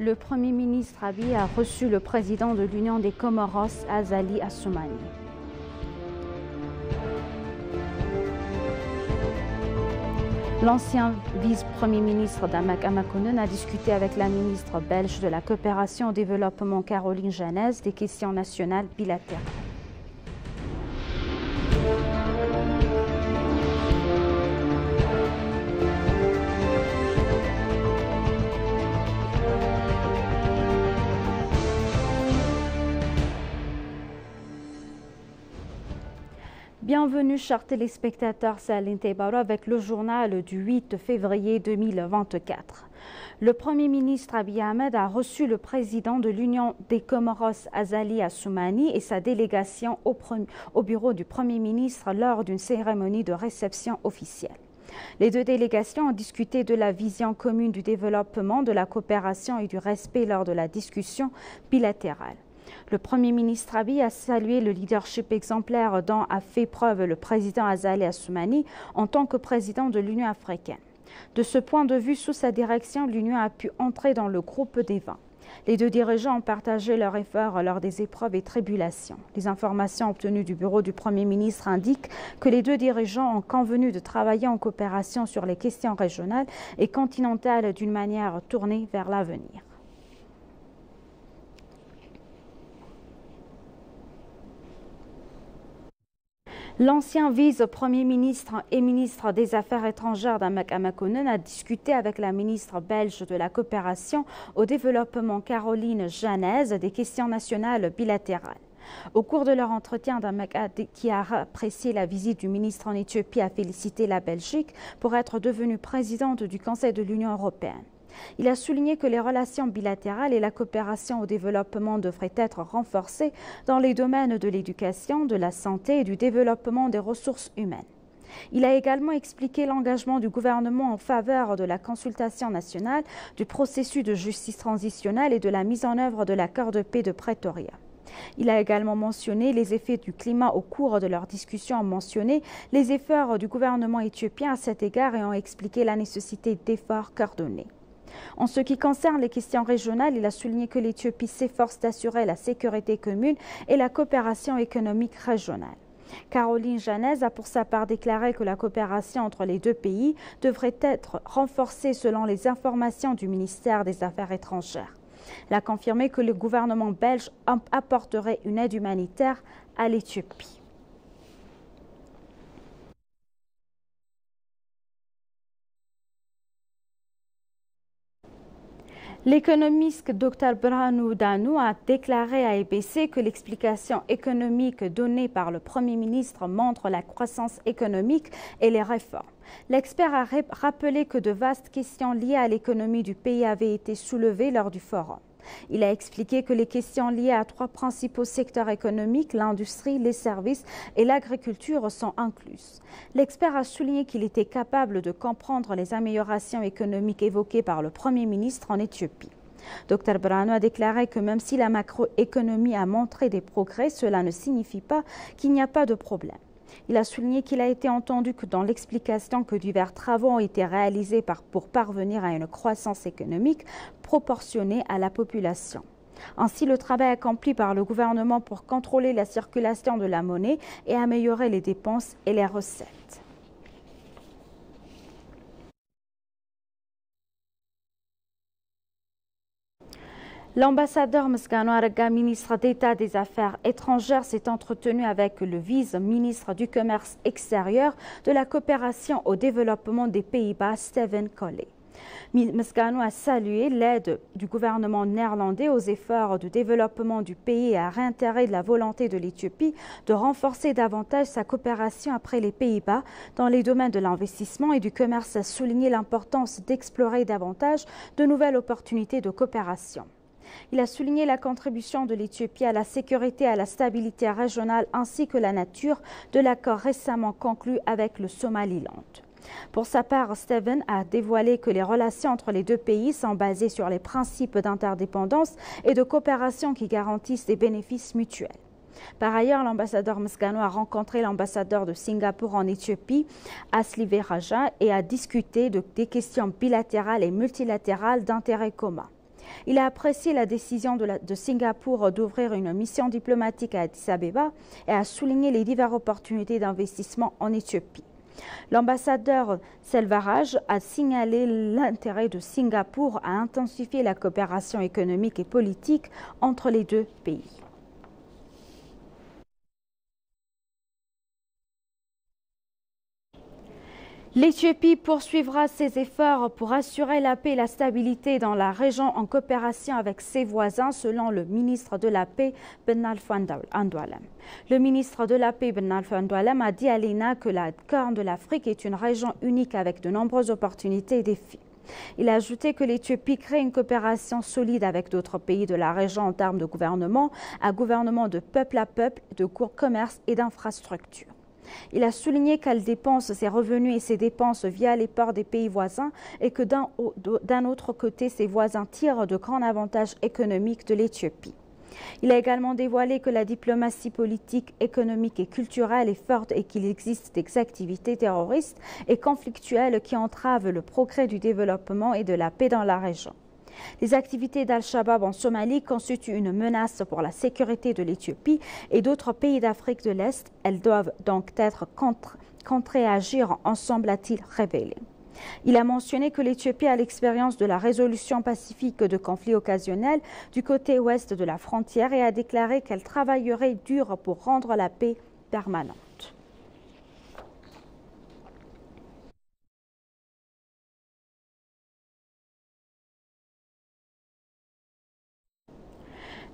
Le Premier ministre Abiy a reçu le président de l'Union des Comoros, Azali Assoumani. L'ancien vice-premier ministre Damak Amakonnen a discuté avec la ministre belge de la coopération au développement Caroline Janez des questions nationales bilatérales. Bienvenue chers téléspectateurs, c'est Aline Tebaro avec le journal du 8 février 2024. Le Premier ministre Abiy Ahmed a reçu le président de l'Union des Comoros Azali Assoumani et sa délégation au bureau du Premier ministre lors d'une cérémonie de réception officielle. Les deux délégations ont discuté de la vision commune du développement, de la coopération et du respect lors de la discussion bilatérale. Le Premier ministre Abiy a salué le leadership exemplaire dont a fait preuve le président Azali Assoumani en tant que président de l'Union africaine. De ce point de vue, sous sa direction, l'Union a pu entrer dans le groupe des 20. Les deux dirigeants ont partagé leurs efforts lors des épreuves et tribulations. Les informations obtenues du bureau du Premier ministre indiquent que les deux dirigeants ont convenu de travailler en coopération sur les questions régionales et continentales d'une manière tournée vers l'avenir. L'ancien vice-premier ministre et ministre des Affaires étrangères Damak Amakonnen a discuté avec la ministre belge de la coopération au développement Caroline Janez des questions nationales bilatérales. Au cours de leur entretien, Damak, qui a apprécié la visite du ministre en Éthiopie, a félicité la Belgique pour être devenue présidente du Conseil de l'Union européenne. Il a souligné que les relations bilatérales et la coopération au développement devraient être renforcées dans les domaines de l'éducation, de la santé et du développement des ressources humaines. Il a également expliqué l'engagement du gouvernement en faveur de la consultation nationale, du processus de justice transitionnelle et de la mise en œuvre de l'accord de paix de Pretoria. Il a également mentionné les effets du climat au cours de leur discussion, a mentionné les efforts du gouvernement éthiopien à cet égard et ont expliqué la nécessité d'efforts coordonnés. En ce qui concerne les questions régionales, il a souligné que l'Éthiopie s'efforce d'assurer la sécurité commune et la coopération économique régionale. Caroline Janez a pour sa part déclaré que la coopération entre les deux pays devrait être renforcée selon les informations du ministère des Affaires étrangères. Elle a confirmé que le gouvernement belge apporterait une aide humanitaire à l'Éthiopie. L'économiste Dr Birhanu Danou a déclaré à EBC que l'explication économique donnée par le Premier ministre montre la croissance économique et les réformes. L'expert a rappelé que de vastes questions liées à l'économie du pays avaient été soulevées lors du forum. Il a expliqué que les questions liées à trois principaux secteurs économiques, l'industrie, les services et l'agriculture, sont incluses. L'expert a souligné qu'il était capable de comprendre les améliorations économiques évoquées par le Premier ministre en Éthiopie. Dr Birhanu a déclaré que même si la macroéconomie a montré des progrès, cela ne signifie pas qu'il n'y a pas de problème. Il a souligné qu'il a été entendu que dans l'explication que divers travaux ont été réalisés pour parvenir à une croissance économique proportionnée à la population. Ainsi, le travail accompli par le gouvernement pour contrôler la circulation de la monnaie et améliorer les dépenses et les recettes. L'ambassadeur Mesgano Arega, ministre d'État des Affaires étrangères, s'est entretenu avec le vice-ministre du Commerce extérieur, de la coopération au développement des Pays-Bas, Steven Colley. Mesgano a salué l'aide du gouvernement néerlandais aux efforts de développement du pays et a réitéré la volonté de l'Éthiopie de renforcer davantage sa coopération après les Pays-Bas dans les domaines de l'investissement et du commerce, a souligné l'importance d'explorer davantage de nouvelles opportunités de coopération. Il a souligné la contribution de l'Éthiopie à la sécurité et à la stabilité régionale ainsi que la nature de l'accord récemment conclu avec le Somaliland. Pour sa part, Steven a dévoilé que les relations entre les deux pays sont basées sur les principes d'interdépendance et de coopération qui garantissent des bénéfices mutuels. Par ailleurs, l'ambassadeur Mesgano a rencontré l'ambassadeur de Singapour en Éthiopie, Asli Veraja, et a discuté des questions bilatérales et multilatérales d'intérêt commun. Il a apprécié la décision de Singapour d'ouvrir une mission diplomatique à Addis Abeba et a souligné les diverses opportunités d'investissement en Éthiopie. L'ambassadeur Selvaraj a signalé l'intérêt de Singapour à intensifier la coopération économique et politique entre les deux pays. L'Éthiopie poursuivra ses efforts pour assurer la paix et la stabilité dans la région en coopération avec ses voisins, selon le ministre de la Paix, Ben Alpha Andualem. Le ministre de la Paix, Ben Alpha Andualem, a dit à l'ENA que la Corne de l'Afrique est une région unique avec de nombreuses opportunités et défis. Il a ajouté que l'Éthiopie crée une coopération solide avec d'autres pays de la région en termes de gouvernement, à gouvernement de peuple à peuple, de commerce et d'infrastructures. Il a souligné qu'elle dépense ses revenus et ses dépenses via les ports des pays voisins et que d'un autre côté, ses voisins tirent de grands avantages économiques de l'Éthiopie. Il a également dévoilé que la diplomatie politique, économique et culturelle est forte et qu'il existe des activités terroristes et conflictuelles qui entravent le progrès du développement et de la paix dans la région. Les activités d'Al-Shabaab en Somalie constituent une menace pour la sécurité de l'Éthiopie et d'autres pays d'Afrique de l'Est. Elles doivent donc être contrées à agir ensemble, a-t-il révélé. Il a mentionné que l'Éthiopie a l'expérience de la résolution pacifique de conflits occasionnels du côté ouest de la frontière et a déclaré qu'elle travaillerait dur pour rendre la paix permanente.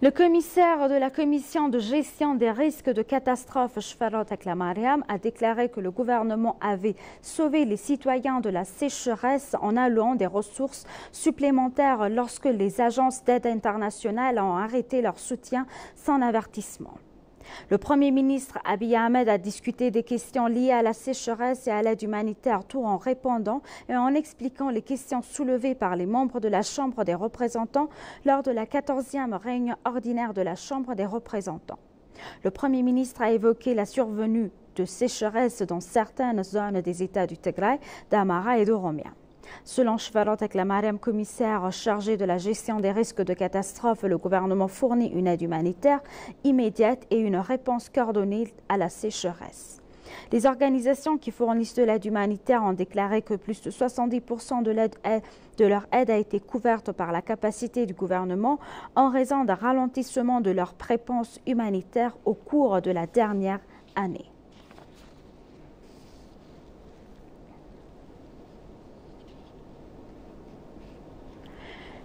Le commissaire de la Commission de gestion des risques de catastrophe, Shfarot Eklamariam, a déclaré que le gouvernement avait sauvé les citoyens de la sécheresse en allouant des ressources supplémentaires lorsque les agences d'aide internationales ont arrêté leur soutien sans avertissement. Le Premier ministre Abiy Ahmed a discuté des questions liées à la sécheresse et à l'aide humanitaire tout en répondant et en expliquant les questions soulevées par les membres de la Chambre des représentants lors de la 14e réunion ordinaire de la Chambre des représentants. Le Premier ministre a évoqué la survenue de sécheresse dans certaines zones des États du Tigray, d'Amara et d'Oromia. Selon Shfarot Eklamariam, commissaire chargé de la gestion des risques de catastrophe, le gouvernement fournit une aide humanitaire immédiate et une réponse coordonnée à la sécheresse. Les organisations qui fournissent de l'aide humanitaire ont déclaré que plus de 70% de leur aide a été couverte par la capacité du gouvernement en raison d'un ralentissement de leur réponse humanitaire au cours de la dernière année.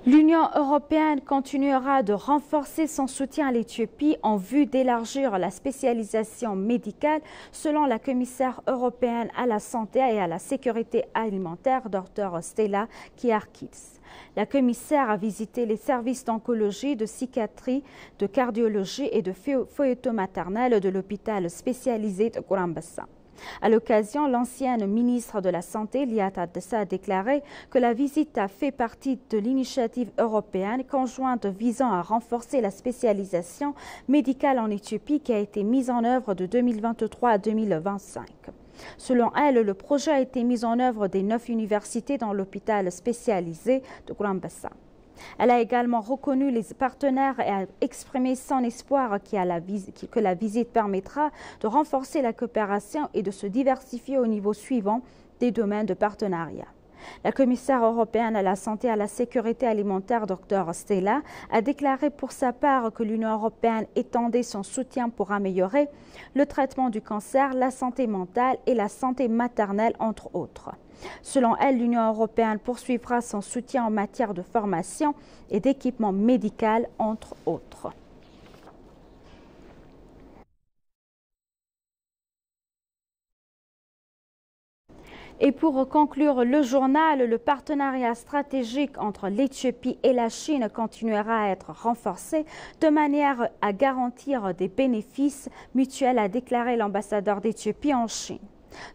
L'Union européenne continuera de renforcer son soutien à l'Éthiopie en vue d'élargir la spécialisation médicale, selon la commissaire européenne à la santé et à la sécurité alimentaire, Dr Stella Kyriakides. La commissaire a visité les services d'oncologie, de psychiatrie, de cardiologie et de feuilleton maternel de l'hôpital spécialisé de Grand-Bassin. À l'occasion, l'ancienne ministre de la Santé, Liat Adessa, a déclaré que la visite a fait partie de l'initiative européenne conjointe visant à renforcer la spécialisation médicale en Éthiopie qui a été mise en œuvre de 2023 à 2025. Selon elle, le projet a été mis en œuvre des 9 universités dans l'hôpital spécialisé de Grand-Bassin. Elle a également reconnu les partenaires et a exprimé son espoir que la visite permettra de renforcer la coopération et de se diversifier au niveau suivant des domaines de partenariat. La commissaire européenne à la santé et à la sécurité alimentaire, Dr Stella, a déclaré pour sa part que l'Union européenne étendait son soutien pour améliorer le traitement du cancer, la santé mentale et la santé maternelle, entre autres. Selon elle, l'Union européenne poursuivra son soutien en matière de formation et d'équipement médical, entre autres. Et pour conclure le journal, le partenariat stratégique entre l'Éthiopie et la Chine continuera à être renforcé de manière à garantir des bénéfices mutuels, a déclaré l'ambassadeur d'Éthiopie en Chine.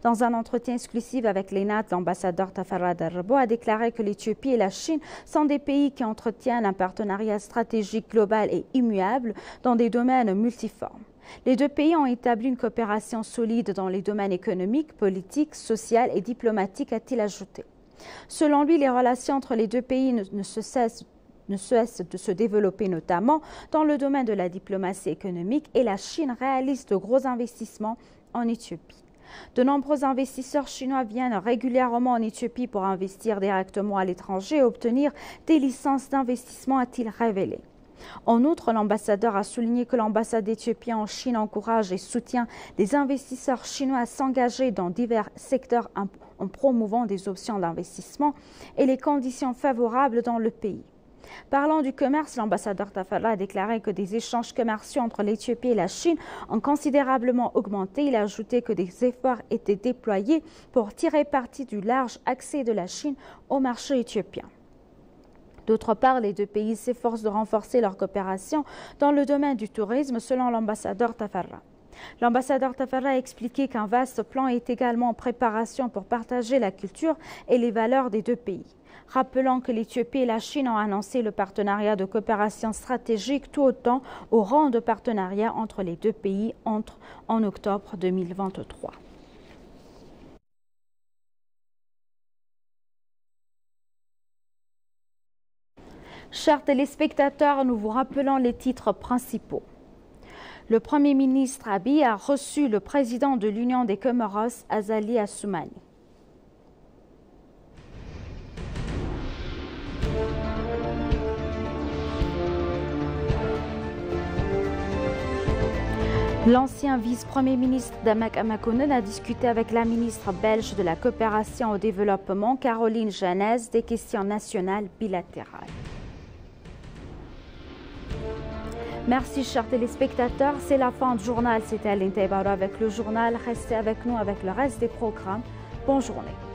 Dans un entretien exclusif avec l'ENA, l'ambassadeur Tafarra Darbo a déclaré que l'Éthiopie et la Chine sont des pays qui entretiennent un partenariat stratégique global et immuable dans des domaines multiformes. Les deux pays ont établi une coopération solide dans les domaines économiques, politiques, sociaux et diplomatiques, a-t-il ajouté. Selon lui, les relations entre les deux pays ne cessent ne cesse de se développer, notamment dans le domaine de la diplomatie économique, et la Chine réalise de gros investissements en Éthiopie. De nombreux investisseurs chinois viennent régulièrement en Éthiopie pour investir directement à l'étranger et obtenir des licences d'investissement, a-t-il révélé. En outre, l'ambassadeur a souligné que l'ambassade d'Éthiopie en Chine encourage et soutient les investisseurs chinois à s'engager dans divers secteurs en promouvant des options d'investissement et les conditions favorables dans le pays. Parlant du commerce, l'ambassadeur Tafarra a déclaré que des échanges commerciaux entre l'Éthiopie et la Chine ont considérablement augmenté. Il a ajouté que des efforts étaient déployés pour tirer parti du large accès de la Chine au marché éthiopien. D'autre part, les deux pays s'efforcent de renforcer leur coopération dans le domaine du tourisme, selon l'ambassadeur Tafarra. L'ambassadeur Tafarra a expliqué qu'un vaste plan est également en préparation pour partager la culture et les valeurs des deux pays. Rappelant que l'Éthiopie et la Chine ont annoncé le partenariat de coopération stratégique tout autant au rang de partenariat entre les deux pays en octobre 2023. Chers téléspectateurs, nous vous rappelons les titres principaux. Le Premier ministre Abiy a reçu le président de l'Union des Comoros, Azali Assoumani. L'ancien vice-premier ministre Damak Amakonnen a discuté avec la ministre belge de la coopération au développement, Caroline Janez, des questions nationales bilatérales. Merci chers téléspectateurs, c'est la fin du journal. C'était Aline Taïbaro avec le journal. Restez avec nous avec le reste des programmes. Bonne journée.